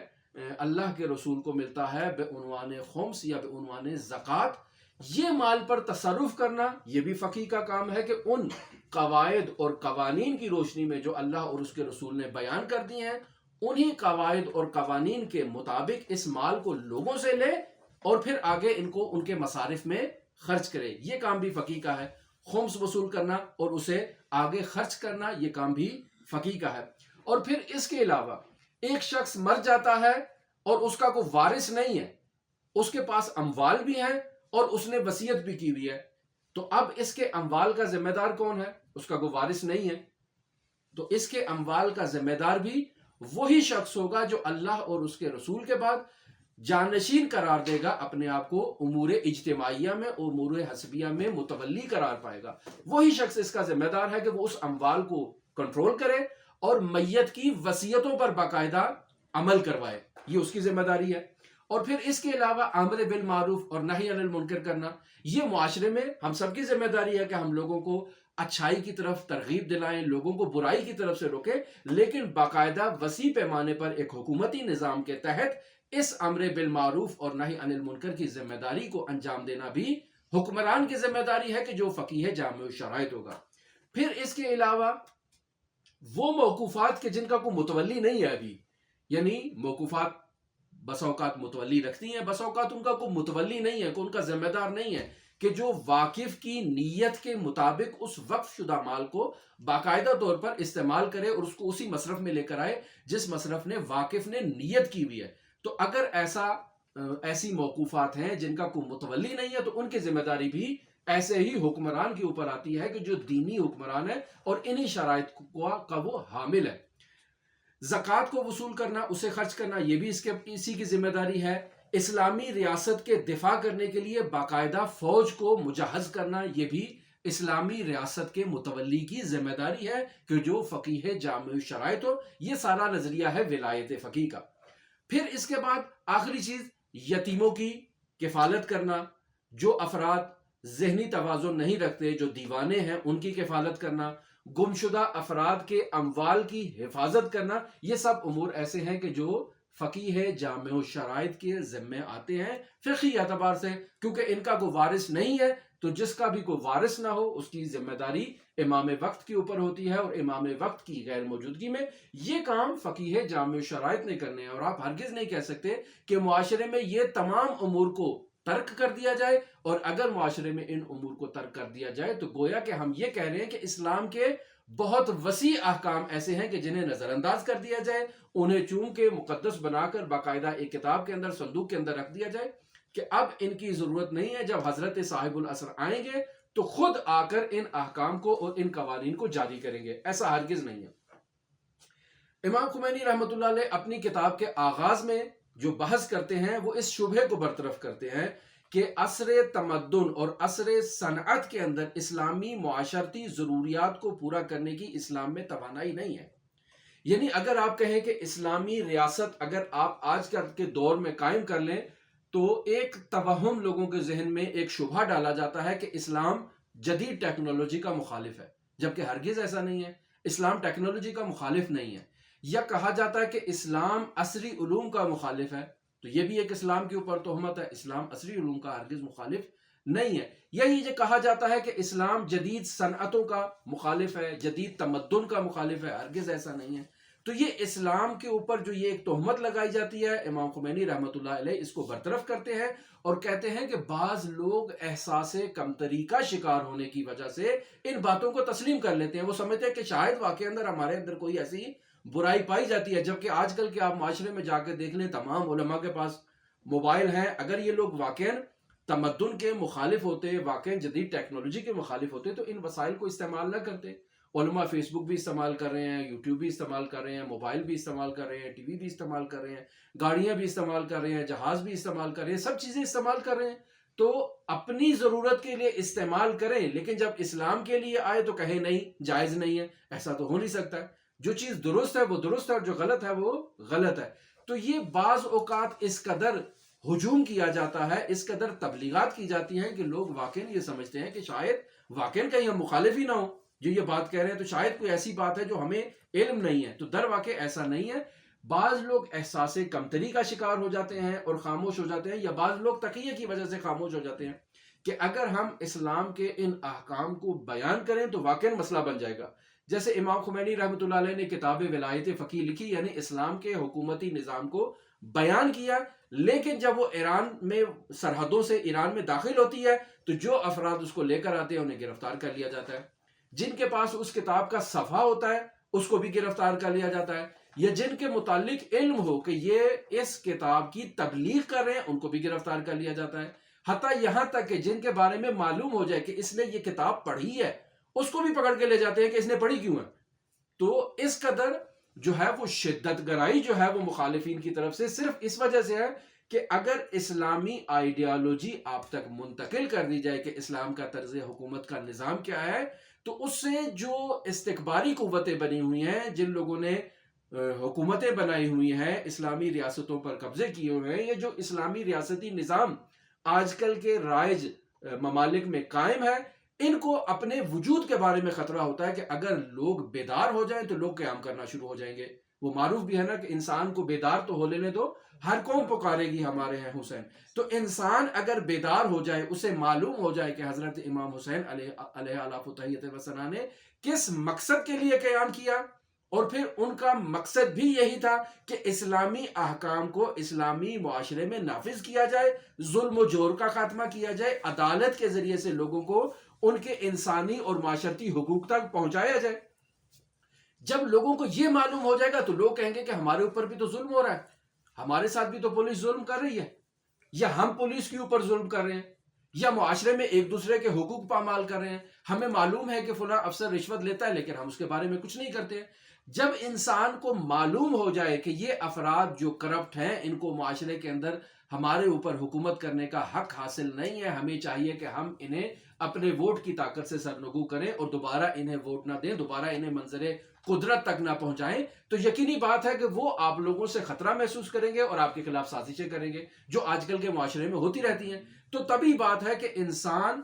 اللہ کے رسول کو ملتا ہے بعنوان خمس یا بعنوان زکوٰۃ، یہ مال پر تصرف کرنا یہ بھی فقیہ کا کام ہے کہ ان قواعد اور قوانین کی روشنی میں جو اللہ اور اس کے رسول نے بیان کر دی ہیں انہی قواعد اور قوانین کے مطابق اس مال کو لوگوں سے لے اور پھر آگے ان کو ان کے مصارف میں خرچ کرے، یہ کام بھی فقیہ کا ہے۔ خمس وصول کرنا اور اسے آگے خرچ کرنا یہ کام بھی فقیہ کا ہے۔ اور پھر اس کے علاوہ ایک شخص مر جاتا ہے اور اس کا کوئی وارث نہیں ہے، اس کے پاس اموال بھی ہیں اور اس نے وصیت بھی کی ہوئی ہے، تو اب اس کے اموال کا ذمہ دار کون ہے؟ اس کا کوئی وارث نہیں ہے، تو اس کے اموال کا ذمہ دار بھی وہی شخص ہوگا جو اللہ اور اس کے رسول کے بعد جانشین قرار دے گا، اپنے آپ کو امور اجتماعیہ میں امور حسبیہ میں متولی قرار پائے گا۔ وہی شخص اس کا ذمہ دار ہے کہ وہ اس اموال کو کنٹرول کرے اور میت کی وصیتوں پر باقاعدہ عمل کروائے، یہ اس کی ذمہ داری ہے۔ اور پھر اس کے علاوہ امر بالمعروف اور نہی عن المنکر کرنا، یہ معاشرے میں ہم سب کی ذمہ داری ہے کہ ہم لوگوں کو اچھائی کی طرف ترغیب دلائیں، لوگوں کو برائی کی طرف سے روکیں، لیکن باقاعدہ وسیع پیمانے پر ایک حکومتی نظام کے تحت اس امر بالمعروف اور نہی عن المنکر کی ذمہ داری کو انجام دینا بھی حکمران کی ذمہ داری ہے کہ جو فقیہ جامع شرائط ہوگا۔ پھر اس کے علاوہ وہ موقوفات کے جن کا کوئی متولی نہیں ہے ابھی، یعنی موقوفات بس اوقات متولی رکھتی ہیں، بس اوقات ان کا کوئی متولی نہیں ہے، کوئی ان کا ذمہ دار نہیں ہے، کہ جو واقف کی نیت کے مطابق اس وقف شدہ مال کو باقاعدہ طور پر استعمال کرے اور اس کو اسی مصرف میں لے کر آئے جس مصرف نے واقف نے نیت کی ہوئی ہے۔ تو اگر ایسی موقوفات ہیں جن کا کوئی متولی نہیں ہے تو ان کی ذمہ داری بھی ایسے ہی حکمران کے اوپر آتی ہے کہ جو دینی حکمران ہے اور انہی شرائط کا وہ حامل ہے۔ زکوٰۃ کو وصول کرنا، اسے خرچ کرنا، یہ بھی اسی کی ذمہ داری ہے۔ اسلامی ریاست کے دفاع کرنے کے لیے باقاعدہ فوج کو مجہز کرنا، یہ بھی اسلامی ریاست کے متولی کی ذمہ داری ہے کہ جو فقیہ جامع شرائط ہو۔ یہ سارا نظریہ ہے ولایت فقیہ کا۔ پھر اس کے بعد آخری چیز یتیموں کی کفالت کرنا، جو افراد ذہنی توازن نہیں رکھتے، جو دیوانے ہیں، ان کی کفالت کرنا، گمشدہ افراد کے اموال کی حفاظت کرنا، یہ سب امور ایسے ہیں کہ جو فقیہ جامع شرائط کے ذمے آتے ہیں فقہی اعتبار سے، کیونکہ ان کا کوئی وارث نہیں ہے تو جس کا بھی کوئی وارث نہ ہو اس کی ذمہ داری امام وقت کے اوپر ہوتی ہے، اور امام وقت کی غیر موجودگی میں یہ کام فقیہ جامع شرائط نے کرنے ہیں۔ اور آپ ہرگز نہیں کہہ سکتے کہ معاشرے میں یہ تمام امور کو ترک کر دیا جائے، اور اگر معاشرے میں ان امور کو ترک کر دیا جائے تو گویا کہ ہم یہ کہہ رہے ہیں کہ اسلام کے بہت وسیع احکام ایسے ہیں کہ جنہیں نظر انداز کر دیا جائے، انہیں چونکہ مقدس بنا کر باقاعدہ ایک کتاب کے اندر، صندوق کے اندر رکھ دیا جائے کہ اب ان کی ضرورت نہیں ہے، جب حضرت صاحب العصر آئیں گے تو خود آ کر ان احکام کو اور ان قوانین کو جاری کریں گے، ایسا ہرگز نہیں ہے۔ امام خمینی رحمۃ اللہ علیہ اپنی کتاب کے آغاز میں جو بحث کرتے ہیں وہ اس شبہے کو برطرف کرتے ہیں کہ عصر تمدن اور عصر صنعت کے اندر اسلامی معاشرتی ضروریات کو پورا کرنے کی اسلام میں توانائی نہیں ہے۔ یعنی اگر آپ کہیں کہ اسلامی ریاست اگر آپ آج کل کے دور میں قائم کر لیں تو ایک توہم لوگوں کے ذہن میں ایک شبہ ڈالا جاتا ہے کہ اسلام جدید ٹیکنالوجی کا مخالف ہے، جبکہ ہرگز ایسا نہیں ہے۔ اسلام ٹیکنالوجی کا مخالف نہیں ہے۔ یا کہا جاتا ہے کہ اسلام عصری علوم کا مخالف ہے، تو یہ بھی ایک اسلام کے اوپر تہمت ہے. اسلام عصری علوم کا ہرگز مخالف نہیں ہے. یہی جو کہا جاتا ہے کہ اسلام جدید صنعتوں کا مخالف ہے، جدید تمدن کا مخالف ہے، ہرگز ایسا نہیں ہے. تو یہ اسلام کے اوپر جو یہ ایک تہمت لگائی جاتی ہے، امام خمینی رحمۃ اللہ علیہ اس کو برطرف کرتے ہیں اور کہتے ہیں کہ بعض لوگ احساس کمتری کا شکار ہونے کی وجہ سے ان باتوں کو تسلیم کر لیتے ہیں. وہ سمجھتے ہیں کہ شاید واقعی اندر ہمارے اندر کوئی ایسی برائی پائی جاتی ہے، جبکہ آج کل کے آپ معاشرے میں جا کے دیکھ لیں تمام علماء کے پاس موبائل ہیں. اگر یہ لوگ واقعی تمدن کے مخالف ہوتے، واقعی جدید ٹیکنالوجی کے مخالف ہوتے تو ان وسائل کو استعمال نہ کرتے. علماء فیس بک بھی استعمال کر رہے ہیں، یوٹیوب بھی استعمال کر رہے ہیں، موبائل بھی استعمال کر رہے ہیں، ٹی وی بھی استعمال کر رہے ہیں، گاڑیاں بھی استعمال کر رہے ہیں، جہاز بھی استعمال کر رہے ہیں، سب چیزیں استعمال کر رہے ہیں. تو اپنی ضرورت کے لیے استعمال کریں، لیکن جب اسلام کے لیے آئے تو کہیں نہیں، جائز نہیں ہے. ایسا تو ہو نہیں سکتا ہے. جو چیز درست ہے وہ درست ہے اور جو غلط ہے وہ غلط ہے. تو یہ بعض اوقات اس قدر ہجوم کیا جاتا ہے، اس قدر تبلیغات کی جاتی ہیں کہ لوگ واقعی یہ سمجھتے ہیں کہ شاید واقعی کہیں ہم مخالف ہی نہ ہوں جو یہ بات کہہ رہے ہیں، تو شاید کوئی ایسی بات ہے جو ہمیں علم نہیں ہے. تو در واقع ایسا نہیں ہے. بعض لوگ احساس کمتری کا شکار ہو جاتے ہیں اور خاموش ہو جاتے ہیں، یا بعض لوگ تقیہ کی وجہ سے خاموش ہو جاتے ہیں کہ اگر ہم اسلام کے ان احکام کو بیان کریں تو واقعی مسئلہ بن جائے گا. جیسے امام خمینی رحمۃ اللہ علیہ نے کتاب ولایت فقیہ لکھی، یعنی اسلام کے حکومتی نظام کو بیان کیا، لیکن جب وہ ایران میں سرحدوں سے ایران میں داخل ہوتی ہے تو جو افراد اس کو لے کر آتے ہیں انہیں گرفتار کر لیا جاتا ہے. جن کے پاس اس کتاب کا صفحہ ہوتا ہے اس کو بھی گرفتار کر لیا جاتا ہے، یا جن کے متعلق علم ہو کہ یہ اس کتاب کی تبلیغ کر رہے ہیں ان کو بھی گرفتار کر لیا جاتا ہے. حتیٰ یہاں تک کہ جن کے بارے میں معلوم ہو جائے کہ اس نے یہ کتاب پڑھی ہے اس کو بھی پکڑ کے لے جاتے ہیں کہ اس نے پڑھی کیوں ہے. تو اس قدر جو ہے وہ شدت گرائی جو ہے وہ مخالفین کی طرف سے صرف اس وجہ سے ہے کہ اگر اسلامی آئیڈیالوجی آپ تک منتقل کر دی جائے کہ اسلام کا طرز حکومت کا نظام کیا ہے، تو اس سے جو استکباری قوتیں بنی ہوئی ہیں، جن لوگوں نے حکومتیں بنائی ہوئی ہیں، اسلامی ریاستوں پر قبضے کیے ہوئے ہیں، یہ جو اسلامی ریاستی نظام آج کل کے رائج ممالک میں قائم ہے، ان کو اپنے وجود کے بارے میں خطرہ ہوتا ہے کہ اگر لوگ بیدار ہو جائیں تو لوگ قیام کرنا شروع ہو جائیں گے. وہ معروف بھی ہے نا کہ انسان کو بیدار تو ہو لینے دو، ہر قوم پکارے گی ہمارے ہیں حسین. تو انسان اگر بیدار ہو جائے، اسے معلوم ہو جائے کہ حضرت امام حسین علیہ تحیۃ وثنا نے کس مقصد کے لیے قیام کیا، اور پھر ان کا مقصد بھی یہی تھا کہ اسلامی احکام کو اسلامی معاشرے میں نافذ کیا جائے، ظلم و جور کا خاتمہ کیا جائے، عدالت کے ذریعے سے لوگوں کو ان کے انسانی اور معاشرتی حقوق تک پہنچایا جائے. جب لوگوں کو یہ معلوم ہو جائے گا تو لوگ کہیں گے کہ ہمارے اوپر بھی تو ظلم ہو رہا ہے، ہمارے ساتھ بھی تو پولیس ظلم کر رہی ہے، یا ہم پولیس کے اوپر ظلم کر رہے ہیں، یا معاشرے میں ایک دوسرے کے حقوق پامال کر رہے ہیں. ہمیں معلوم ہے کہ فلاں افسر رشوت لیتا ہے لیکن ہم اس کے بارے میں کچھ نہیں کرتے. جب انسان کو معلوم ہو جائے کہ یہ افراد جو کرپٹ ہیں، ان کو معاشرے کے اندر ہمارے اوپر حکومت کرنے کا حق حاصل نہیں ہے، ہمیں چاہیے کہ ہم انہیں اپنے ووٹ کی طاقت سے سرنگو کریں اور دوبارہ انہیں ووٹ نہ دیں، دوبارہ انہیں منظر قدرت تک نہ پہنچائیں، تو یقینی بات ہے کہ وہ آپ لوگوں سے خطرہ محسوس کریں گے اور آپ کے خلاف سازشیں کریں گے، جو آج کل کے معاشرے میں ہوتی رہتی ہیں. تو تبھی بات ہے کہ انسان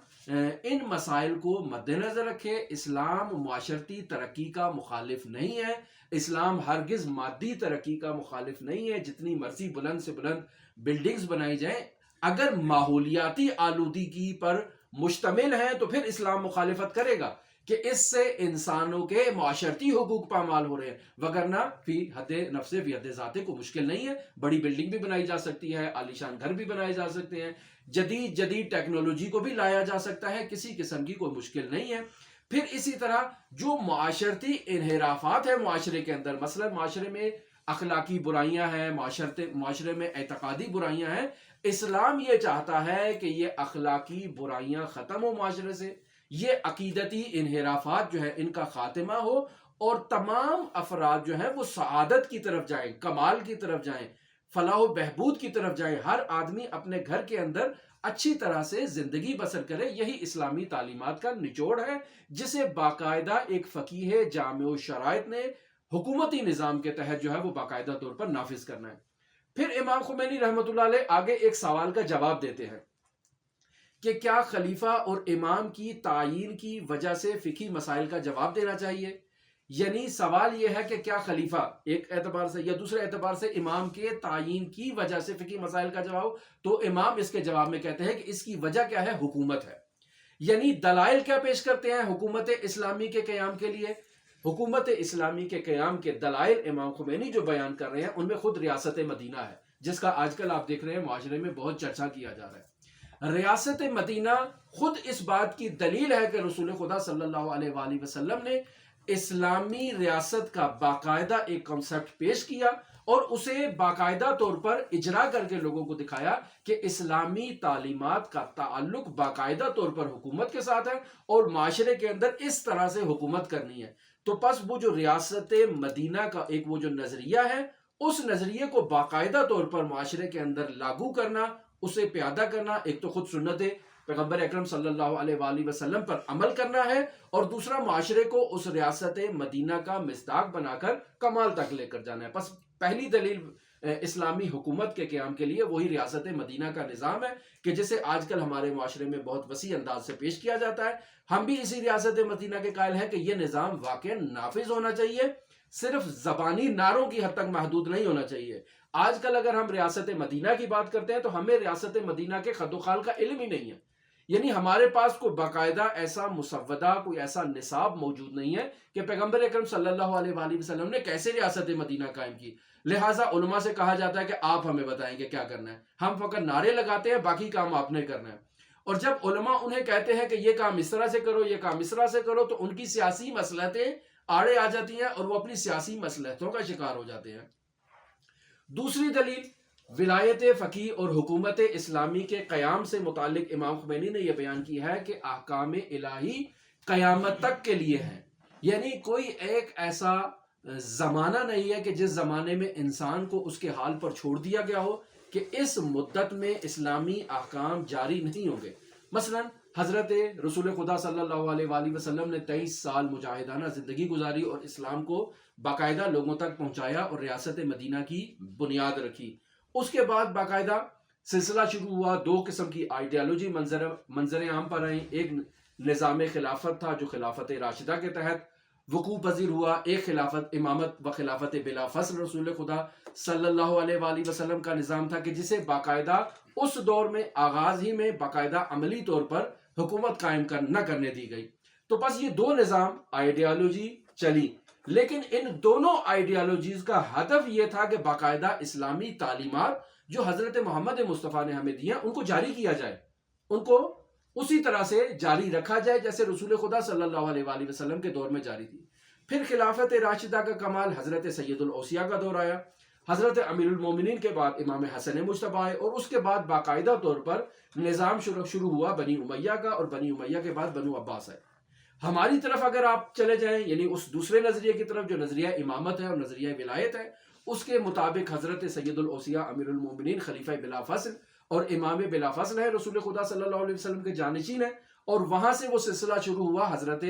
ان مسائل کو مد نظر رکھے. اسلام معاشرتی ترقی کا مخالف نہیں ہے، اسلام ہرگز مادی ترقی کا مخالف نہیں ہے. جتنی مرضی بلند سے بلند بلڈنگز بنائی جائیں، اگر ماحولیاتی آلودگی پر مشتمل ہیں تو پھر اسلام مخالفت کرے گا کہ اس سے انسانوں کے معاشرتی حقوق پامال ہو رہے ہیں. وگرنہ فی حد نفس فی حد ذاتے کو مشکل نہیں ہے، بڑی بلڈنگ بھی بنائی جا سکتی ہے، عالیشان گھر بھی بنائے جا سکتے ہیں، جدید ٹیکنالوجی کو بھی لایا جا سکتا ہے، کسی قسم کی کوئی مشکل نہیں ہے. پھر اسی طرح جو معاشرتی انحرافات ہیں معاشرے کے اندر، مثلا معاشرے میں اخلاقی برائیاں ہیں، معاشرے میں اعتقادی برائیاں ہیں، اسلام یہ چاہتا ہے کہ یہ اخلاقی برائیاں ختم ہو معاشرے سے، یہ عقیدتی انحرافات جو ہے ان کا خاتمہ ہو، اور تمام افراد جو ہیں وہ سعادت کی طرف جائیں، کمال کی طرف جائیں، فلاح و بہبود کی طرف جائیں. ہر آدمی اپنے گھر کے اندر اچھی طرح سے زندگی بسر کرے. یہی اسلامی تعلیمات کا نچوڑ ہے، جسے باقاعدہ ایک فقیہ جامع الشرائط نے حکومتی نظام کے تحت جو ہے وہ باقاعدہ طور پر نافذ کرنا ہے. پھر امام خمینی رحمۃ اللہ علیہ آگے ایک سوال کا جواب دیتے ہیں کہ کیا خلیفہ اور امام کی تعیین کی وجہ سے فقہی مسائل کا جواب دینا چاہیے، یعنی سوال یہ ہے کہ کیا خلیفہ، ایک اعتبار سے یا دوسرے اعتبار سے امام کے تعین کی وجہ سے فقہی مسائل کا جواب، تو امام اس کے جواب میں کہتے ہیں کہ اس کی وجہ کیا ہے؟ حکومت ہے۔ یعنی دلائل کیا پیش کرتے ہیں حکومت اسلامی کے قیام کے لیے؟ حکومت اسلامی کے قیام کے دلائل امام خمینی جو بیان کر رہے ہیں ان میں خود ریاست مدینہ ہے، جس کا آج کل آپ دیکھ رہے ہیں معاشرے میں بہت چرچا کیا جا رہا ہے۔ ریاست مدینہ خود اس بات کی دلیل ہے کہ رسول خدا صلی اللہ علیہ وآلہ وسلم نے اسلامی ریاست کا باقاعدہ ایک کنسپٹ پیش کیا اور اسے باقاعدہ طور پر اجرا کر کے لوگوں کو دکھایا کہ اسلامی تعلیمات کا تعلق باقاعدہ طور پر حکومت کے ساتھ ہے اور معاشرے کے اندر اس طرح سے حکومت کرنی ہے۔ تو پس وہ جو ریاست مدینہ کا ایک وہ جو نظریہ ہے، اس نظریے کو باقاعدہ طور پر معاشرے کے اندر لاگو کرنا، اسے پیادہ کرنا، ایک تو خود سنت پیغمبر اکرم صلی اللہ علیہ وآلہ وسلم پر عمل کرنا ہے، اور دوسرا معاشرے کو اس ریاست مدینہ کا مصداق بنا کر کمال تک لے کر جانا ہے۔ پس پہلی دلیل اسلامی حکومت کے قیام کے لیے وہی ریاست مدینہ کا نظام ہے کہ جسے آج کل ہمارے معاشرے میں بہت وسیع انداز سے پیش کیا جاتا ہے۔ ہم بھی اسی ریاست مدینہ کے قائل ہیں کہ یہ نظام واقعا نافذ ہونا چاہیے، صرف زبانی نعروں کی حد تک محدود نہیں ہونا چاہیے۔ آج کل اگر ہم ریاست مدینہ کی بات کرتے ہیں تو ہمیں ریاست مدینہ کے خد و خال کا علم ہی نہیں ہے، یعنی ہمارے پاس کوئی باقاعدہ ایسا مسودہ، کوئی ایسا نصاب موجود نہیں ہے کہ پیغمبر اکرم صلی اللہ علیہ وآلہ وسلم نے کیسے ریاست مدینہ قائم کی۔ لہٰذا علماء سے کہا جاتا ہے کہ آپ ہمیں بتائیں کہ کیا کرنا ہے، ہم فقط نعرے لگاتے ہیں، باقی کام آپ نے کرنا ہے۔ اور جب علماء انہیں کہتے ہیں کہ یہ کام اس طرح سے کرو، یہ کام اس طرح سے کرو، تو ان کی سیاسی مصلحتیں آڑے آ جاتی ہیں اور وہ اپنی سیاسی مصلحتوں کا شکار ہو جاتے ہیں۔ دوسری دلیل ولایت فقیہ اور حکومت اسلامی کے قیام سے متعلق امام خمینی نے یہ بیان کی ہے کہ احکام الہی قیامت تک کے لیے ہیں، یعنی کوئی ایک ایسا زمانہ نہیں ہے کہ جس زمانے میں انسان کو اس کے حال پر چھوڑ دیا گیا ہو کہ اس مدت میں اسلامی احکام جاری نہیں ہوں گے۔ مثلا حضرت رسول خدا صلی اللہ علیہ وآلہ وسلم نے 23 سال مجاہدانہ زندگی گزاری اور اسلام کو باقاعدہ لوگوں تک پہنچایا اور ریاست مدینہ کی بنیاد رکھی۔ اس کے بعد باقاعدہ سلسلہ شروع ہوا، دو قسم کی آئیڈیالوجی منظر عام پر آئیں۔ ایک نظام خلافت تھا جو خلافت راشدہ کے تحت وقوع پذیر ہوا، ایک خلافت امامت و خلافت بلا فصل رسول خدا صلی اللہ علیہ وآلہ وسلم کا نظام تھا کہ جسے باقاعدہ اس دور میں آغاز ہی میں باقاعدہ عملی طور پر حکومت قائم نہ کرنے دی گئی۔ تو بس یہ دو نظام آئیڈیالوجی چلی، لیکن ان دونوں آئیڈیالوجیز کا ہدف یہ تھا کہ باقاعدہ اسلامی تعلیمات جو حضرت محمد مصطفیٰ نے ہمیں دی ہیں ان کو جاری کیا جائے، ان کو اسی طرح سے جاری رکھا جائے جیسے رسول خدا صلی اللہ علیہ وآلہ وسلم کے دور میں جاری تھی۔ پھر خلافت راشدہ کا کمال حضرت سید الاوصیاء کا دور آیا، حضرت امیر المومنین کے بعد امام حسن مجتبی آئے، اور اس کے بعد باقاعدہ طور پر نظام شروع ہوا بنی امیہ کا، اور بنی امیہ کے بعد بنو عباس آئے۔ ہماری طرف اگر آپ چلے جائیں، یعنی اس دوسرے نظریے کی طرف جو نظریہ امامت ہے اور نظریہ ولایت ہے، اس کے مطابق حضرت سید الاوصیاء امیر المومنین خلیفہ بلا فصل اور امام بلا فصل ہے، رسول خدا صلی اللہ علیہ وسلم کے جانشین ہیں، اور وہاں سے وہ سلسلہ شروع ہوا حضرت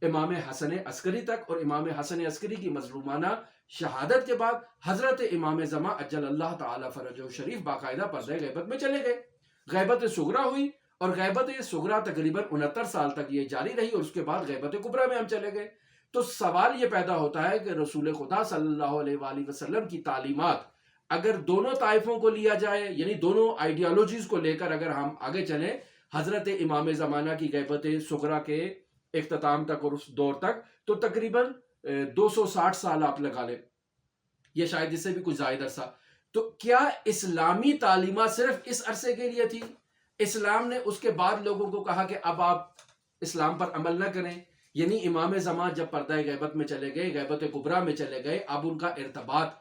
امام حسن عسکری تک، اور امام حسن عسکری کی مظلومانہ شہادت کے بعد حضرت امام زمان اجل اللہ تعالی فرجہ شریف باقاعدہ پردہ غیبت میں چلے گئے، غیبت صغریٰ ہوئی، اور غیبت صغریٰ تقریباً 69 سال تک یہ جاری رہی، اور اس کے بعد غیبت کبریٰ میں ہم چلے گئے۔ تو سوال یہ پیدا ہوتا ہے کہ رسول خدا صلی اللہ علیہ وآلہ وسلم کی تعلیمات اگر دونوں طائفوں کو لیا جائے، یعنی دونوں آئیڈیالوجیز کو لے کر اگر ہم آگے چلیں حضرت امام زمانہ کی غیبت صغریٰ کے اختتام تک اور اس دور تک، تو تقریباً 260 سال آپ لگا لیں، یہ شاید اس سے بھی کچھ زائد عرصہ۔ تو کیا اسلامی تعلیمات صرف اس عرصے کے لیے تھی؟ اسلام نے اس کے بعد لوگوں کو کہا کہ اب آپ اسلام پر عمل نہ کریں، یعنی امام زمان جب پردہ غیبت میں چلے گئے، غیبت کبریٰ میں چلے گئے، اب ان کا ارتباط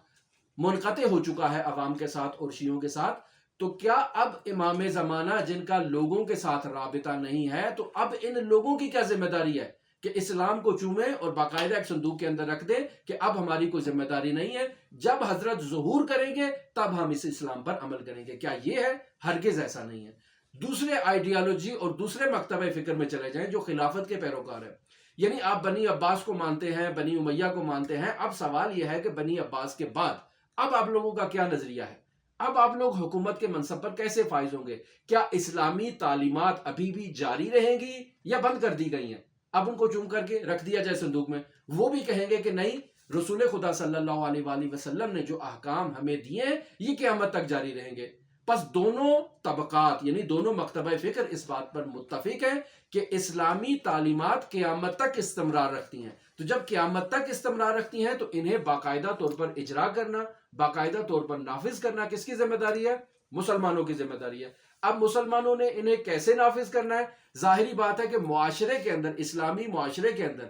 منقطع ہو چکا ہے عوام کے ساتھ اور شیعوں کے ساتھ، تو کیا اب امام زمانہ جن کا لوگوں کے ساتھ رابطہ نہیں ہے، تو اب ان لوگوں کی کیا ذمہ داری ہے کہ اسلام کو چومیں اور باقاعدہ ایک صندوق کے اندر رکھ دیں کہ اب ہماری کوئی ذمہ داری نہیں ہے، جب حضرت ظہور کریں گے تب ہم اس اسلام پر عمل کریں گے؟ کیا یہ ہے؟ ہرگز ایسا نہیں ہے۔ دوسرے آئیڈیالوجی اور دوسرے مکتبہ فکر میں چلے جائیں جو خلافت کے پیروکار ہیں، یعنی آپ بنی عباس کو مانتے ہیں، بنی امیہ کو مانتے ہیں، اب سوال یہ ہے کہ بنی عباس کے بعد اب آپ لوگوں کا کیا نظریہ ہے؟ اب آپ لوگ حکومت کے منصب پر کیسے فائز ہوں گے؟ کیا اسلامی تعلیمات ابھی بھی جاری رہیں گی یا بند کر دی گئی ہیں؟ اب ان کو چوم کر کے رکھ دیا جائے صندوق میں، وہ بھی کہیں گے کہ نہیں، رسول خدا صلی اللہ علیہ وآلہ وسلم نے جو احکام ہمیں دیے ہیں یہ قیامت تک جاری رہیں گے۔ پس دونوں طبقات یعنی دونوں مکتبہ فکر اس بات پر متفق ہیں کہ اسلامی تعلیمات قیامت تک استمرار رکھتی ہیں۔ تو جب قیامت تک استمرار رکھتی ہیں تو انہیں باقاعدہ طور پر اجرا کرنا، باقاعدہ طور پر نافذ کرنا کس کی ذمہ داری ہے؟ مسلمانوں کی ذمہ داری ہے۔ اب مسلمانوں نے انہیں کیسے نافذ کرنا ہے؟ ظاہری بات ہے کہ معاشرے کے اندر، اسلامی معاشرے کے اندر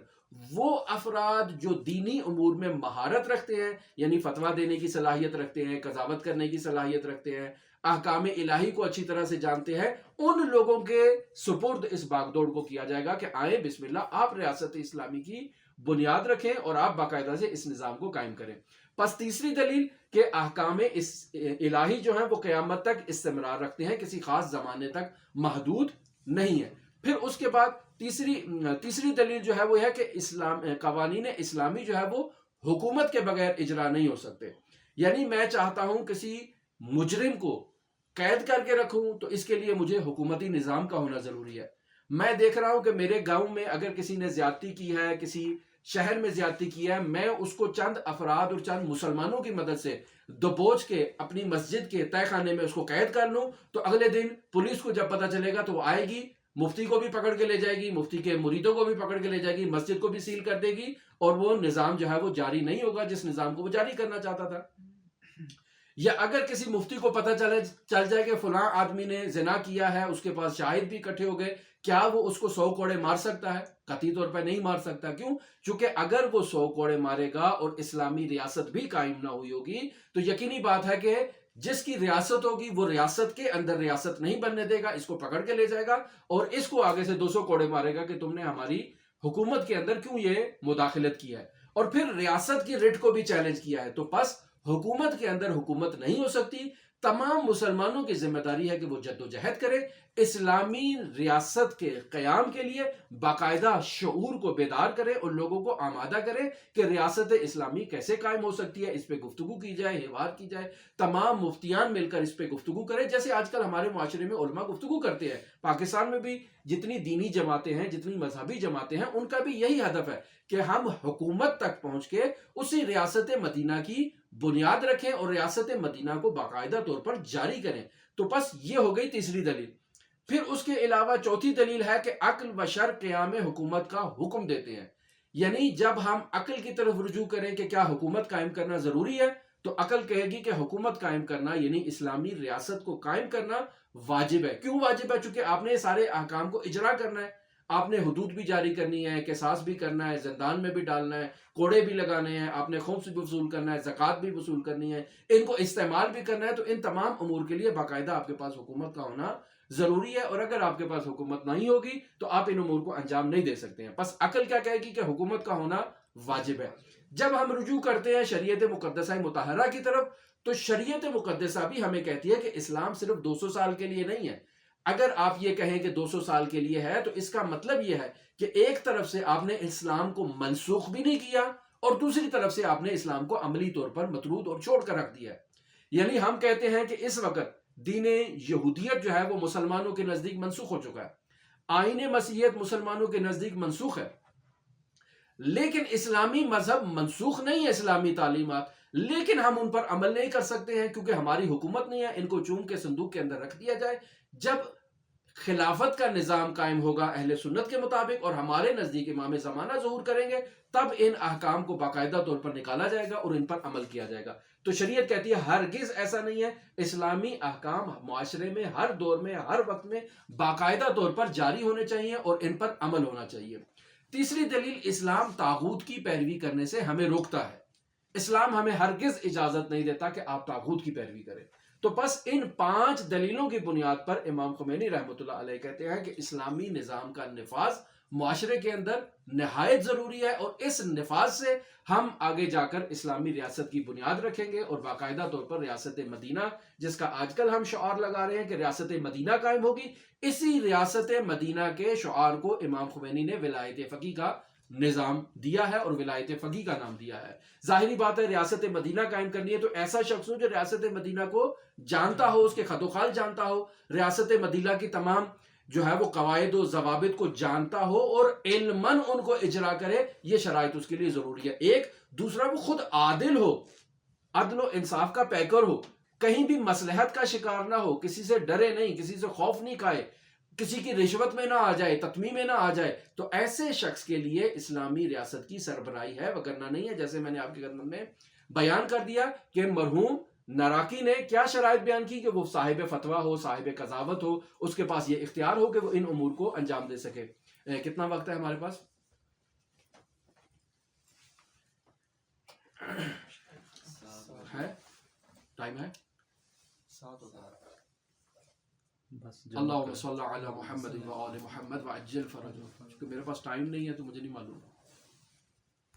وہ افراد جو دینی امور میں مہارت رکھتے ہیں، یعنی فتویٰ دینے کی صلاحیت رکھتے ہیں، قضاوت کرنے کی صلاحیت رکھتے ہیں، احکام الہی کو اچھی طرح سے جانتے ہیں، ان لوگوں کے سپرد اس باغ دوڑ کو کیا جائے گا کہ آئیں بسم اللہ، آپ ریاست اسلامی کی بنیاد رکھیں اور آپ باقاعدہ سے اس نظام کو قائم کریں۔ پس تیسری دلیل کہ احکام الہی جو ہیں وہ قیامت تک استمرار رکھتے ہیں، کسی خاص زمانے تک محدود نہیں ہے۔ پھر اس کے بعد تیسری دلیل جو ہے وہ ہے کہ قوانین اسلامی جو ہے وہ حکومت کے بغیر اجرا نہیں ہو سکتے۔ یعنی میں چاہتا ہوں کسی مجرم کو قید کر کے رکھوں تو اس کے لیے مجھے حکومتی نظام کا ہونا ضروری ہے۔ میں دیکھ رہا ہوں کہ میرے گاؤں میں اگر کسی نے زیادتی کی ہے، کسی شہر میں زیادتی کی ہے، میں اس کو چند افراد اور چند مسلمانوں کی مدد سے دبوچ کے اپنی مسجد کے تہہ خانے میں اس کو قید کر لوں تو اگلے دن پولیس کو جب پتہ چلے گا تو وہ آئے گی، مفتی کو بھی پکڑ کے لے جائے گی، مفتی کے مریدوں کو بھی پکڑ کے لے جائے گی، مسجد کو بھی سیل کر دے گی، اور وہ نظام جو ہے وہ جاری نہیں ہوگا جس نظام کو وہ جاری کرنا چاہتا تھا۔ یا اگر کسی مفتی کو پتہ چل جائے کہ فلاں آدمی نے زنا کیا ہے، اس کے پاس شاہد بھی اکٹھے ہو گئے، کیا وہ اس کو 100 کوڑے مار سکتا ہے؟ قطعی طور پر نہیں مار سکتا۔ کیوں؟ چونکہ اگر وہ 100 کوڑے مارے گا اور اسلامی ریاست بھی قائم نہ ہوئی ہوگی تو یقینی بات ہے کہ جس کی ریاست ہوگی وہ ریاست کے اندر ریاست نہیں بننے دے گا، اس کو پکڑ کے لے جائے گا اور اس کو آگے سے 200 کوڑے مارے گا کہ تم نے ہماری حکومت کے اندر کیوں یہ مداخلت کیا ہے، اور پھر ریاست کی رٹ کو بھی چیلنج کیا ہے۔ تو پس حکومت کے اندر حکومت نہیں ہو سکتی۔ تمام مسلمانوں کی ذمہ داری ہے کہ وہ جد و جہد کرے، اسلامی ریاست کے قیام کے لیے باقاعدہ شعور کو بیدار کرے اور لوگوں کو آمادہ کرے کہ ریاست اسلامی کیسے قائم ہو سکتی ہے، اس پہ گفتگو کی جائے، حوار کی جائے، تمام مفتیان مل کر اس پہ گفتگو کرے، جیسے آج کل ہمارے معاشرے میں علماء گفتگو کرتے ہیں۔ پاکستان میں بھی جتنی دینی جماعتیں ہیں، جتنی مذہبی جماعتیں ہیں، ان کا بھی یہی ہدف ہے کہ ہم حکومت تک پہنچ کے اسی ریاست مدینہ کی بنیاد رکھیں اور ریاست مدینہ کو باقاعدہ طور پر جاری کریں۔ تو پس یہ ہو گئی تیسری دلیل۔ پھر اس کے علاوہ چوتھی دلیل ہے کہ عقل و شر قیام حکومت کا حکم دیتے ہیں۔ یعنی جب ہم عقل کی طرف رجوع کریں کہ کیا حکومت قائم کرنا ضروری ہے تو عقل کہے گی کہ حکومت قائم کرنا یعنی اسلامی ریاست کو قائم کرنا واجب ہے۔ کیوں واجب ہے؟ چونکہ آپ نے سارے احکام کو اجرا کرنا ہے، آپ نے حدود بھی جاری کرنی ہے، قصاص بھی کرنا ہے، زندان میں بھی ڈالنا ہے، کوڑے بھی لگانے ہیں، آپ نے خمس بھی وصول کرنا ہے، زکوٰۃ بھی وصول کرنی ہے، ان کو استعمال بھی کرنا ہے۔ تو ان تمام امور کے لیے باقاعدہ آپ کے پاس حکومت کا ہونا ضروری ہے، اور اگر آپ کے پاس حکومت نہیں ہوگی تو آپ ان امور کو انجام نہیں دے سکتے ہیں۔ پس عقل کیا کہے گی کہ حکومت کا ہونا واجب ہے۔ جب ہم رجوع کرتے ہیں شریعت مقدسہ مطہرہ کی طرف تو شریعت مقدسہ بھی ہمیں کہتی ہے کہ اسلام صرف 200 سال کے لیے نہیں ہے۔ اگر آپ یہ کہیں کہ 200 سال کے لیے ہے تو اس کا مطلب یہ ہے کہ ایک طرف سے آپ نے اسلام کو منسوخ بھی نہیں کیا اور دوسری طرف سے آپ نے اسلام کو عملی طور پر مطرود اور چھوڑ کر رکھ دیا ہے۔ یعنی ہم کہتے ہیں کہ اس وقت دین یہودیت جو ہے وہ مسلمانوں کے نزدیک منسوخ ہو چکا ہے، آئین مسیحیت مسلمانوں کے نزدیک منسوخ ہے، لیکن اسلامی مذہب منسوخ نہیں ہے، اسلامی تعلیمات، لیکن ہم ان پر عمل نہیں کر سکتے ہیں کیونکہ ہماری حکومت نہیں ہے۔ ان کو چوم کے صندوق کے اندر رکھ دیا جائے۔ جب خلافت کا نظام قائم ہوگا اہل سنت کے مطابق اور ہمارے نزدیک امام زمانہ ظہور کریں گے تب ان احکام کو باقاعدہ طور پر نکالا جائے گا اور ان پر عمل کیا جائے گا۔ تو شریعت کہتی ہے ہرگز ایسا نہیں ہے، اسلامی احکام معاشرے میں ہر دور میں ہر وقت میں باقاعدہ طور پر جاری ہونے چاہیے اور ان پر عمل ہونا چاہیے۔ تیسری دلیل، اسلام طاغوت کی پیروی کرنے سے ہمیں روکتا ہے۔ اسلام ہمیں ہرگز اجازت نہیں دیتا کہ آپ طاغوت کی پیروی کریں۔ تو بس ان 5 دلیلوں کی بنیاد پر امام خمینی رحمۃ اللہ علیہ کہتے ہیں کہ اسلامی نظام کا نفاذ معاشرے کے اندر نہایت ضروری ہے، اور اس نفاذ سے ہم آگے جا کر اسلامی ریاست کی بنیاد رکھیں گے اور باقاعدہ طور پر ریاست مدینہ، جس کا آج کل ہم شعار لگا رہے ہیں کہ ریاست مدینہ قائم ہوگی، اسی ریاست مدینہ کے شعار کو امام خمینی نے ولایت فقیہ کا نظام دیا ہے اور ولایت فقیہ کا نام دیا ہے۔ ظاہری بات ہے ریاست مدینہ قائم کرنی ہے تو ایسا شخص ہو جو ریاست مدینہ کو جانتا ہو، اس کے خط و خال جانتا ہو، ریاست مدینہ کی تمام جو ہے وہ قواعد و ضوابط کو جانتا ہو اور علماً ان کو اجرا کرے، یہ شرائط اس کے لیے ضروری ہے. ایک دوسرا وہ خود عادل ہو، عدل و انصاف کا پیکر ہو، کہیں بھی مصلحت کا شکار نہ ہو، کسی سے ڈرے نہیں، کسی سے خوف نہیں کھائے، کسی کی رشوت میں نہ آ جائے، تتمی میں نہ آ جائے. تو ایسے شخص کے لیے اسلامی ریاست کی سربراہی ہے، وگرنہ نہیں ہے. جیسے میں نے آپ کی خدمت میں بیان کر دیا کہ مرحوم نراقی نے کیا شرائط بیان کی کہ وہ صاحب فتویٰ ہو، صاحب قضاوت ہو، اس کے پاس یہ اختیار ہو کہ وہ ان امور کو انجام دے سکے. کتنا وقت ہے ہمارے پاس؟ ہے ٹائم ہے؟ اللہم صلی علی محمد و آل محمد وعجل فرجہ. کیونکہ میرے پاس ٹائم نہیں ہے تو مجھے نہیں معلوم.